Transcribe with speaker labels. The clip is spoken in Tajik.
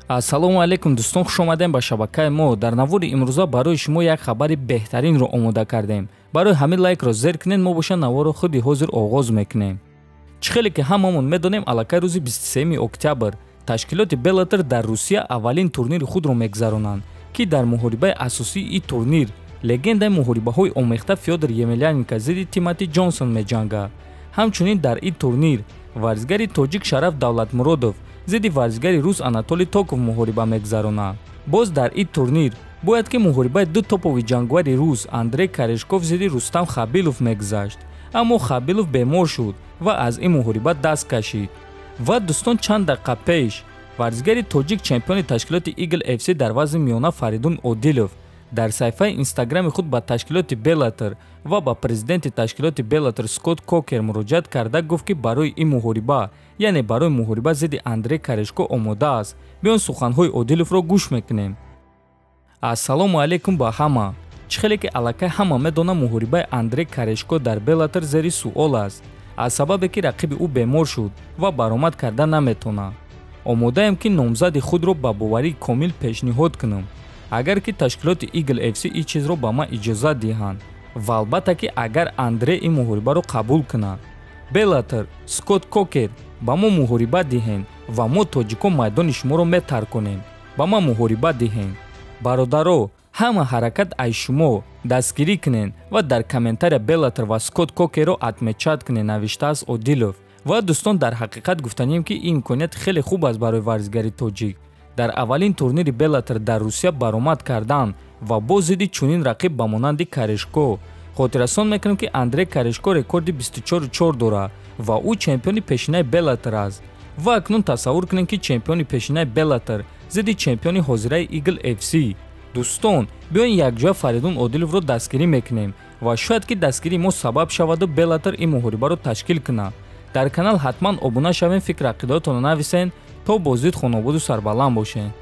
Speaker 1: Ассалому алейкум дӯстон, хуш омадем ба шабакаи мо. Дар навори имрӯза барои шумо як хабари беҳтаринро омода кардем. Барои ҳамин лайкро зер кунед, мо боша наворо худи ҳозир оғоз мекунем. Чӣ хеле ки ҳамамон медонем, аллакай рӯзи 23 октябр ташкилоти Bellator дар Русия аввалин турнири худро мегзаронанд, ки дар муҳорибаи асосии ин турнир легендаи муҳорибаҳои омехта Фёдор Емельяненко зидди Тимоти Ҷонсон меҷангад. Ҳамчунин дар ин турнир варзигари тоҷик Шараф Давлатмуродов зидди варзигари рус Анатолий Токов муҳориба мегзаронад. Боз дар ин турнир бояд ки муҳорибаи ду топови ҷангвари рус Андрей Корешков зидди Рустам Хабилов мегузашт, аммо Хабилов бемор шуд ва аз ин муҳориба даст кашид. Ва дӯстон, чанд дақиқа пеш варзигари тоҷик чемпиони ташкилоти Eagle FC дар вазни миёна Фаридун Одилов дар саҳифаи инстаграми худ ба ташкилоти Bellator ва ба президенти ташкилоти Bellator Скотт Кокер муроҷиат карда гуфт ки барои ин муҳориба, яъне барои муҳориба зидди Андрей Корешко омода аст. Биён суханҳои Одиловро гӯш мекунем. Ассалому алейкум ба ҳама. Чӣ хеле ки аллакай ҳама медонад, муҳорибаи Андрей Корешко дар Bellator зери суол аст, аз сабабе ки рақиби ӯ бемор шуд ва баромад карда наметавонад. Омодаем ки номзади худро ба боварии комил пешниҳод кунам, агар ки ташкилоти Eagle FC ин чизро ба ман иҷозат диҳанд ва албатта ки агар Андрей ин муҳорибаро қабул кунад. Bellator, Скотт Кокер, ба мо муҳориба диҳен ва мо тоҷикон майдони шуморо метарконем. Ба ман муҳориба диҳен. Бародаро, ҳама ҳаракат аз шумо дастгирӣ кунен ва дар комментария Bellator ва Скотт Кокерро отмечат кунен, навиштааст Одилов. Ва дӯстон, дар ҳақиқат гуфтанем ки ин имконият хеле хуб аст барои варзигари тоҷик дар аввалин турнири Bellator дар Русия баромад кардан ва бо зидди чунин рақиб ба монанди Корешко. Хотиррасон мекунем ки Андрей Корешко рекорди 24-4 дорад ва ӯ чемпиони пешинаи Bellator аст. Ва акнун тасаввур кунем ки чемпиони пешинаи Bellator зидди чемпиони ҳозираи Eagle FC. Дӯстон, биёин якҷоя Фаридун Одиловро дастгирӣ мекунем ва шояд ки дастгирии мо сабаб шаваду Bellator ин муҳорибаро ташкил кунад. Дар канал ҳатман обуна шавен, фикр ақидаотонро нависен. То бозид хонободу сарбаланд бошед.